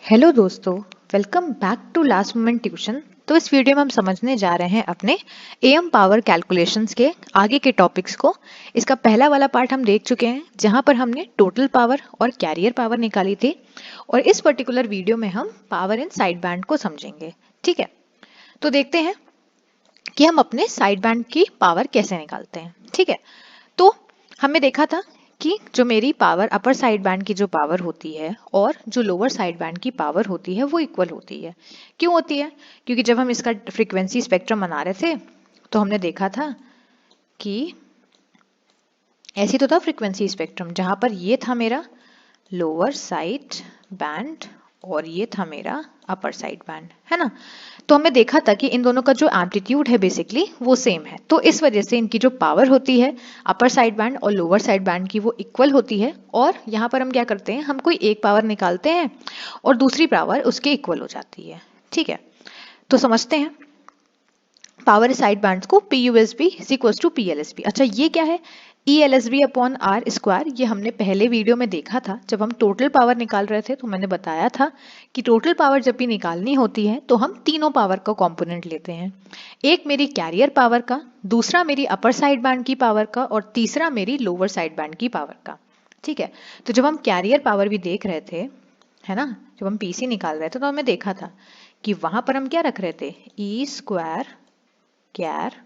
Hello दोस्तों, welcome back to Last Moment Tuition. तो इस वीडियो में हम समझने जा रहे हैं अपने एएम पावर कैलकुलेशंस के आगे के टॉपिक्स को। इसका पहला वाला पार्ट हम देख चुके हैं जहां पर हमने टोटल पावर और कैरियर पावर निकाली थी, और इस पर्टिकुलर वीडियो में हम पावर इन साइड बैंड को समझेंगे। ठीक है, तो देखते हैं कि हम अपने साइड बैंड की पावर कैसे निकालते हैं। ठीक है, तो हमने देखा था कि जो मेरी पावर अपर साइड बैंड की जो पावर होती है और जो लोअर साइड बैंड की पावर होती है वो इक्वल होती है। क्यों होती है? क्योंकि जब हम इसका फ्रीक्वेंसी स्पेक्ट्रम बना रहे थे तो हमने देखा था कि ऐसी तो था फ्रीक्वेंसी स्पेक्ट्रम जहां पर ये था मेरा लोअर साइड बैंड और ये था मेरा अपर साइड बैंड, है ना। तो हमने देखा था कि इन दोनों का जो एम्पलीट्यूड है बेसिकली वो सेम है, तो इस वजह से इनकी जो पावर होती है अपर साइड बैंड और लोअर साइड बैंड की वो इक्वल होती है। और यहाँ पर हम क्या करते हैं, हम कोई एक पावर निकालते हैं और दूसरी पावर उसके इक्वल हो जाती है। ठीक है, तो समझते हैं पावर साइड बैंड्स को। P U S B is equal to P L S B. अच्छा, ये क्या है? E L S B upon R square. ये हमने पहले वीडियो में देखा था जब हम टोटल पावर निकाल रहे थे, तो मैंने बताया था कि टोटल पावर जब भी निकालनी होती है तो हम तीनों पावर का कंपोनेंट लेते हैं। एक मेरी कैरियर पावर का, दूसरा मेरी अपर साइड बैंड की पावर का, और तीसरा मेरी लोअर साइड बैंड की पावर का। ठीक है, तो जब हम कैरियर पावर भी देख रहे थे, है ना, जब हम पीसी निकाल रहे थे तो हमें देखा था कि वहां पर हम क्या रख रहे थे, E square char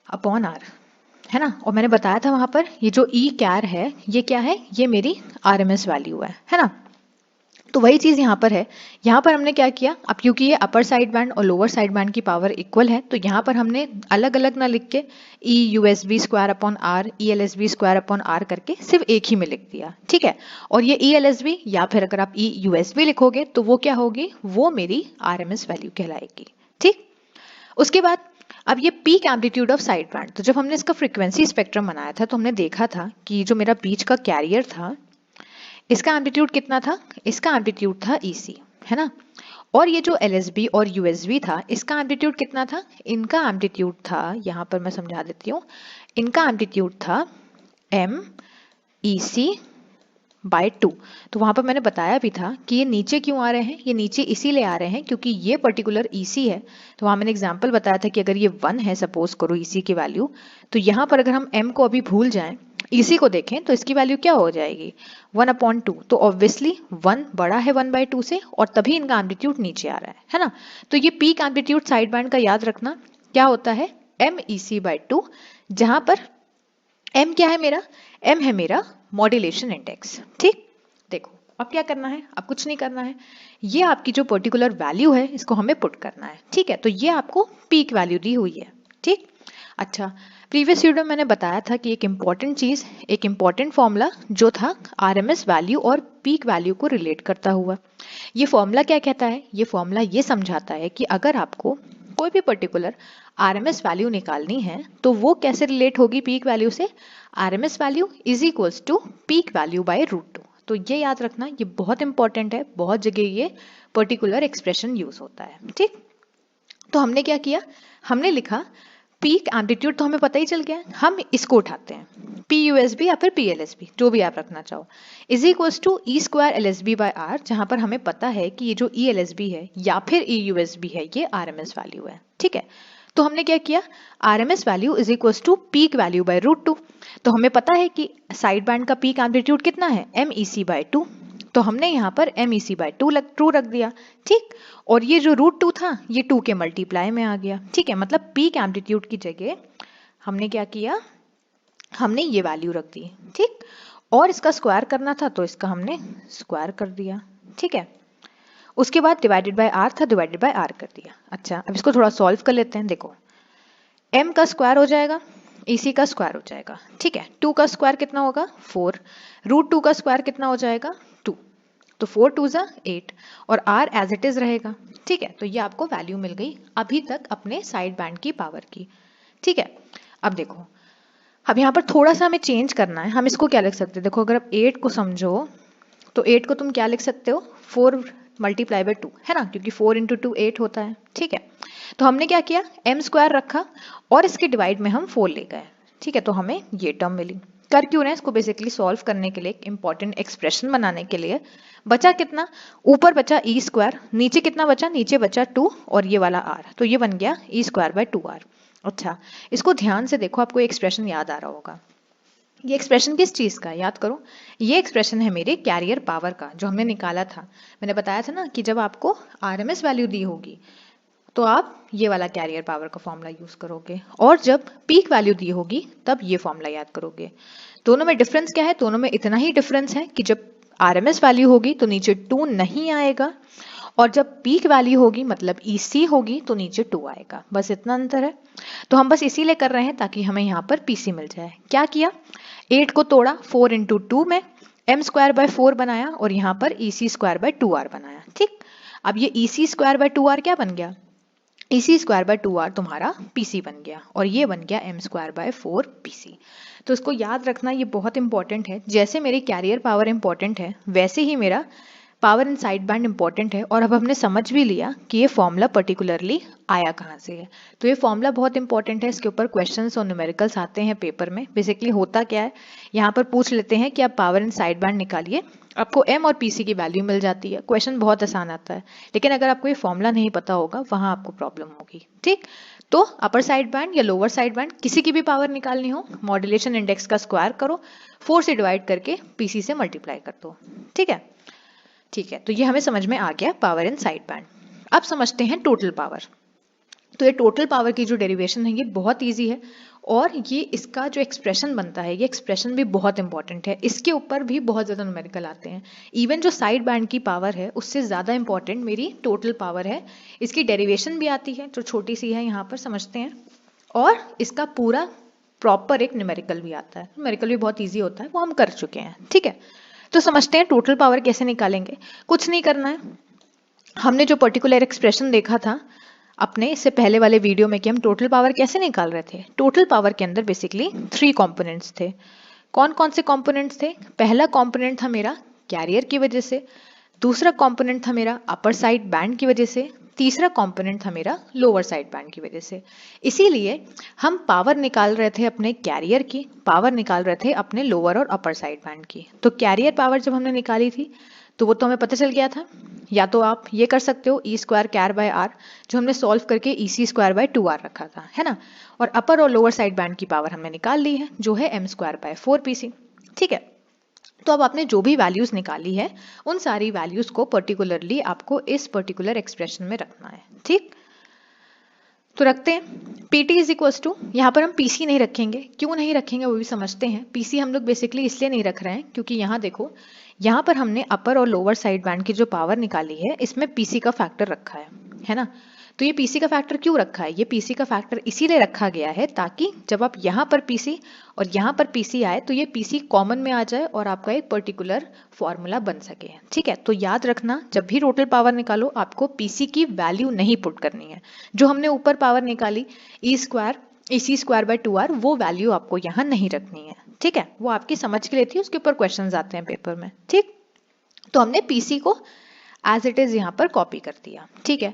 upon are, है ना। और मैंने बताया था वहां पर ये जो ई कैर है ये क्या है, ये मेरी आरएमएस वैल्यू है ना। तो वही चीज यहाँ पर है। यहाँ पर हमने क्या किया, अब क्योंकि ये अपर साइड बैंड और लोअर साइड बैंड की पावर इक्वल है तो यहाँ पर हमने अलग अलग ना लिख के E U S B square upon R, E L S B square upon R करके सिर्फ एक ही में लिख दिया। ठीक है, और ये ई एल एस बी या फिर अगर आप ई यू एस बी लिखोगे तो वो क्या होगी, वो मेरी आरएमएस वैल्यू कहलाएगी। ठीक, उसके बाद अब ये peak amplitude of side band. तो जब हमने इसका फ्रीक्वेंसी स्पेक्ट्रम बनाया था तो हमने देखा था कि जो मेरा बीच का कैरियर था इसका एम्पलीट्यूड कितना था, इसका एम्पलीट्यूड था EC, है ना। और ये जो LSB और USB था इसका एम्पलीट्यूड कितना था, इनका एम्पलीट्यूड था, यहाँ पर मैं समझा देती हूँ, इनका एम्पलीट्यूड था MEC बाय 2। तो वहां पर मैंने बताया भी था कि ये नीचे क्यों आ रहे हैं, ये नीचे इसीलिए आ रहे हैं क्योंकि ये पर्टिकुलर EC है। तो वहां मैंने एग्जांपल बताया था कि अगर ये 1 है सपोज करो EC की वैल्यू, तो यहाँ पर अगर हम M को अभी भूल जाएं, EC को देखें तो इसकी वैल्यू क्या हो जाएगी, 1/2। तो ऑब्वियसली 1 बड़ा है 1/2 से और तभी इनका एम्पलीट्यूड नीचे आ रहा है ना। तो ये पीक एम्पलीट्यूड साइड बैंड का याद रखना क्या होता है, MEC/2, जहां पर M क्या है मेरा, M है मेरा मॉड्यूलेशन इंडेक्स। ठीक, देखो अब क्या करना है, अब कुछ नहीं करना है, ये आपकी जो पर्टिकुलर वैल्यू है इसको हमें पुट करना है। ठीक है, तो ये आपको पीक वैल्यू दी हुई है। ठीक, अच्छा, प्रीवियस वीडियो में मैंने बताया था कि एक इम्पॉर्टेंट चीज, एक इम्पॉर्टेंट फॉर्मूला जो था आरएमएस वैल्यू और पीक वैल्यू को रिलेट करता हुआ। ये फॉर्मूला क्या कहता है, ये फॉर्मूला ये समझाता है कि अगर आपको कोई भी पर्टिकुलर आरएमएस वैल्यू निकालनी है तो वो कैसे रिलेट होगी पीक वैल्यू से, RMS value is equals to peak value by √2। तो ये याद रखना, ये बहुत इंपॉर्टेंट है, बहुत जगह ये पर्टिकुलर एक्सप्रेशन यूज होता है। ठीक, तो हमने क्या किया, हमने लिखा पीक एम्पलीट्यूड, तो हमें पता ही चल गया, हम इसको उठाते हैं पी यू एस बी या फिर पी एल एस बी जो भी आप रखना चाहो, is equals to E square L S B by R, जहां पर हमें पता है कि ये जो ई एल एस बी है या फिर ई यू एस बी है ये आर एम एस वैल्यू है। ठीक है, तो हमने क्या किया, R M S value is equals to peak value by √2। तो हमें पता है कि साइड बैंड का पीक एम्पलीट्यूड कितना है, MEC/2, तो हमने यहाँ पर MEC/2 2 रख दिया। ठीक, और ये जो √2 था ये 2 के मल्टीप्लाई में आ गया। ठीक है, मतलब पीक एम्पलीट्यूड की जगह हमने क्या किया, हमने ये वैल्यू रख दी। ठीक, और इसका स्क्वायर करना था तो इसका हमने स्क्वायर कर दिया। ठीक है, उसके बाद डिवाइडेड बाय आर था, डिवाइडेड बाय आर कर दिया। अच्छा, अब इसको थोड़ा सॉल्व कर लेते हैं। देखो m का स्क्वायर हो जाएगा, EC का स्क्वायर हो जाएगा। ठीक है, 2 का स्क्वायर कितना होगा 4, √2 का स्क्वायर कितना हो जाएगा 2, तो 4 2 जा 8 और r एज इट इज रहेगा। ठीक है, तो ये आपको वैल्यू मिल गई अभी तक अपने साइड बैंड की पावर की। ठीक है, अब देखो, अब यहाँ पर थोड़ा सा हमें चेंज करना है। हम इसको क्या लिख सकते हैं, देखो अगर आप 8 को समझो तो 8 को तुम क्या लिख सकते हो, 4 मल्टीप्लाई बाय 2, है ना, क्योंकि 4 इंटू 2 8 होता है। ठीक है, तो हमने क्या किया, m स्क्वायर रखा और इसके डिवाइड में हम 4 ले गए। ठीक है, तो हमें ये टर्म मिली। कर क्यों रहे हैं इसको बेसिकली सॉल्व करने के लिए, एक इंपॉर्टेंट एक्सप्रेशन बनाने के लिए। बचा कितना, ऊपर बचा ई स्क्वायर, नीचे कितना बचा, नीचे बचा 2 और ये वाला r, तो ये बन गया ई स्क्वायर बाय 2r। अच्छा, इसको ध्यान से देखो, आपको एक्सप्रेशन याद आ रहा होगा। ये एक्सप्रेशन किस चीज का है याद करो, ये एक्सप्रेशन है मेरे कैरियर पावर का जो हमने निकाला था। मैंने बताया था ना कि जब आपको आरएमएस वैल्यू दी होगी तो आप ये वाला कैरियर पावर का फॉर्मूला यूज करोगे, और जब पीक वैल्यू दी होगी तब ये फॉर्मूला याद करोगे। दोनों में डिफरेंस क्या है, दोनों में इतना ही डिफरेंस है कि जब आरएमएस वैल्यू होगी तो नीचे 2 नहीं आएगा, और जब पीक वैल्यू होगी मतलब ईसी होगी तो नीचे 2 आएगा, बस इतना अंतर है। तो हम बस इसीलिए कर रहे हैं ताकि हमें यहाँ पर पीसी मिल जाए। क्या किया, 8 को तोड़ा 4 इंटू 2 में, एम स्क्वायर बाय 4 बनाया और यहाँ पर ईसी स्क्वायर बाय 2r बनाया। ठीक, अब ये ईसी स्क्वायर बाय 2r क्या बन गया, ईसी स्क्वायर बाय 2r तुम्हारा पीसी बन गया, और ये बन गया एम स्क्वायर बाय 4 पीसी। तो इसको याद रखना, ये बहुत इंपॉर्टेंट है। जैसे मेरी कैरियर पावर इंपॉर्टेंट है वैसे ही मेरा power in side band important है। और अब हमने समझ भी लिया कि ये फॉर्मूला पर्टिकुलरली आया कहाँ से है। तो ये फॉर्मूला बहुत इंपॉर्टेंट है, इसके ऊपर क्वेश्चंस और न्यूमेरिकल्स आते हैं पेपर में। बेसिकली होता क्या है, यहाँ पर पूछ लेते हैं कि आप पावर इन साइड बैंड निकालिए, आपको एम और पीसी की वैल्यू मिल जाती है। क्वेश्चन बहुत आसान आता है, लेकिन अगर आपको ये फॉर्मूला नहीं पता होगा वहां आपको प्रॉब्लम होगी। ठीक, तो अपर साइड बैंड या लोअर साइड बैंड किसी की भी पावर निकालनी हो, मॉड्यूलेशन इंडेक्स का स्क्वायर करो, 4 से डिवाइड करके पीसी से मल्टीप्लाई कर दो। ठीक है, ठीक है, तो ये हमें समझ में आ गया पावर इन साइड बैंड। अब समझते हैं टोटल पावर। तो ये टोटल पावर की जो डेरिवेशन है ये बहुत इजी है, और ये इसका जो एक्सप्रेशन बनता है ये एक्सप्रेशन भी बहुत इंपॉर्टेंट है। इसके ऊपर भी बहुत ज्यादा न्यूमेरिकल आते हैं। इवन जो साइड बैंड की पावर है उससे ज्यादा इंपॉर्टेंट मेरी टोटल पावर है। इसकी डेरिवेशन भी आती है जो छोटी सी है, यहाँ पर समझते हैं, और इसका पूरा प्रॉपर एक न्यूमेरिकल भी आता है। न्यूमेरिकल भी बहुत ईजी होता है, वो हम कर चुके हैं। ठीक है, तो समझते हैं टोटल पावर कैसे निकालेंगे। कुछ नहीं करना है, हमने जो पर्टिकुलर एक्सप्रेशन देखा था अपने इससे पहले वाले वीडियो में कि हम टोटल पावर कैसे निकाल रहे थे। टोटल पावर के अंदर बेसिकली 3 कंपोनेंट्स थे। कौन कौन से कंपोनेंट्स थे, पहला कंपोनेंट था मेरा कैरियर की वजह से, दूसरा कंपोनेंट था मेरा अपर साइड बैंड की वजह से, तीसरा कंपोनेंट था मेरा लोअर साइड बैंड की वजह से। इसीलिए हम पावर निकाल रहे थे अपने कैरियर की, पावर निकाल रहे थे अपने लोअर और अपर साइड बैंड की। तो कैरियर पावर जब हमने निकाली थी तो वो तो हमें पता चल गया था। या तो आप ये कर सकते हो E square char bye are, जो हमने सॉल्व करके ईसी स्क्वायर बाय 2r रखा था, है ना। और अपर और लोअर साइड बैंड की पावर हमने निकाल ली है जो है एम स्क्वायर बाय 4 पीसी। ठीक है, तो अब आपने जो भी वैल्यूज निकाली है उन सारी वैल्यूज को पर्टिकुलरली आपको इस पर्टिकुलर एक्सप्रेशन में रखना है। ठीक, तो रखते हैं PT इज इक्वल टू, यहाँ पर हम PC नहीं रखेंगे। क्यों नहीं रखेंगे वो भी समझते हैं। PC हम लोग बेसिकली इसलिए नहीं रख रहे हैं क्योंकि यहाँ देखो, यहाँ पर हमने अपर और लोअर साइड बैंड की जो पावर निकाली है इसमें PC का फैक्टर रखा है ना। तो ये PC का फैक्टर क्यों रखा है, ये PC का फैक्टर इसीलिए रखा गया है ताकि जब आप यहाँ पर PC और यहाँ पर PC आए तो ये PC कॉमन में आ जाए और आपका एक पर्टिकुलर फॉर्मूला बन सके। ठीक है, तो याद रखना जब भी टोटल पावर निकालो आपको PC की वैल्यू नहीं पुट करनी है। जो हमने ऊपर पावर निकाली ई स्क्वायर बाय 2r, वो वैल्यू आपको यहाँ नहीं रखनी है। ठीक है, वो आपकी समझ के लिए थी, उसके ऊपर क्वेश्चंस आते हैं पेपर में। ठीक, तो हमने PC को एज इट इज यहाँ पर कॉपी कर दिया। ठीक है,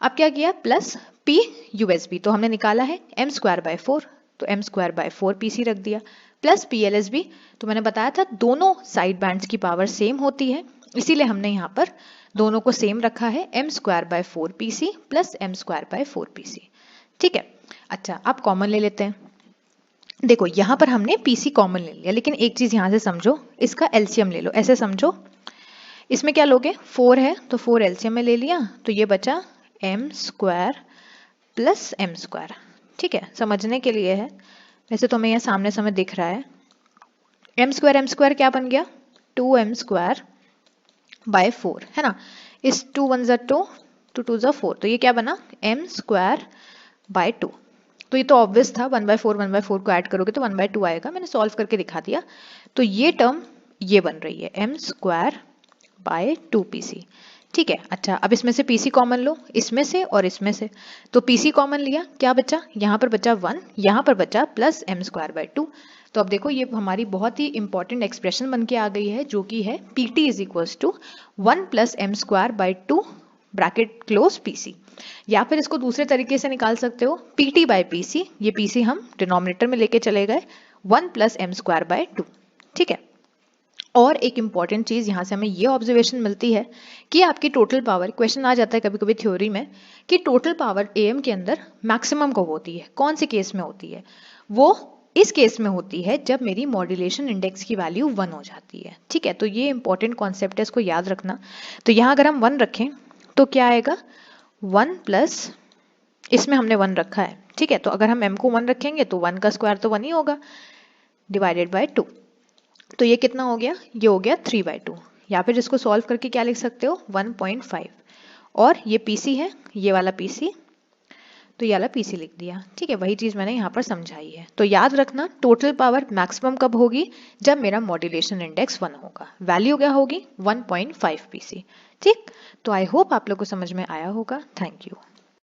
अब क्या किया, प्लस P USB, तो हमने निकाला है m स्क्वायर बाय 4, तो m स्क्वायर बाय 4 PC रख दिया, प्लस PLSB, तो मैंने बताया था दोनों साइड बैंड्स की पावर सेम होती है इसीलिए हमने यहाँ पर दोनों को सेम रखा है, m square bye 4 PC plus m square bye 4 PC। ठीक है, अच्छा आप कॉमन ले लेते हैं। देखो यहाँ पर हमने PC कॉमन ले लिया, लेकिन एक चीज यहाँ से समझो, इसका LCM ले लो। ऐसे समझो, इसमें क्या लोगे, 4 है तो 4 LCM में ले लिया, तो ये बचा m square plus m square. ठीक है, समझने के लिए है, वैसे तो हमें यहाँ सामने समय दिख रहा है। m स्क्वायर क्या बन गया, 2m स्क्वायर बाय 4, है ना। इस 2 1 ज़ा 2, 2 2 ज़ा 4, तो ये क्या बना m स्क्वायर बाय 2। तो ये तो ऑब्वियस था, 1/4 को ऐड करोगे तो 1/2 आएगा, मैंने सॉल्व करके दिखा दिया। तो ये टर्म ये बन रही है m स्क्वायर बाय 2 PC। ठीक है, अच्छा अब इसमें से PC कॉमन लो, इसमें से और इसमें से, तो PC कॉमन लिया, क्या बचा, यहाँ पर बचा 1, यहाँ पर बचा प्लस m स्क्वायर बाय 2। तो अब देखो ये हमारी बहुत ही इंपॉर्टेंट एक्सप्रेशन बन के आ गई है जो कि है PT is equals to 1 plus m square by 2 bracket close PC। या फिर इसको दूसरे तरीके से निकाल सकते हो PT बाय PC, ये PC हम डिनोमिनेटर में लेके चले गए 1 प्लस एम स्क्वायर बाय 2। ठीक है, और एक इंपॉर्टेंट चीज यहां से हमें ये ऑब्जर्वेशन मिलती है कि आपकी टोटल पावर, क्वेश्चन आ जाता है कभी कभी थ्योरी में कि टोटल पावर एम के अंदर मैक्सिमम कब होती है, कौन से केस में होती है, वो इस केस में होती है जब मेरी मॉड्यूलेशन इंडेक्स की वैल्यू 1 हो जाती है। ठीक है, तो ये इंपॉर्टेंट कॉन्सेप्ट है, इसको याद रखना। तो यहाँ अगर हम 1 रखें तो क्या आएगा, 1 प्लस, इसमें हमने 1 रखा है। ठीक है, तो अगर हम m को 1 रखेंगे तो 1 का स्क्वायर तो 1 ही होगा, डिवाइडेड बाय 2। तो ये कितना हो गया, ये हो गया 3/2। या फिर इसको सॉल्व करके क्या लिख सकते हो, 1.5। और ये पीसी है, ये वाला पीसी, तो ये वाला पीसी लिख दिया। ठीक है, वही चीज मैंने यहाँ पर समझाई है। तो याद रखना टोटल पावर मैक्सिमम कब होगी, जब मेरा मॉड्यूलेशन इंडेक्स 1 होगा। वैल्यू क्या होगी, 1.5 पीसी। ठीक, तो आई होप आप लोग को समझ में आया होगा। Thank you.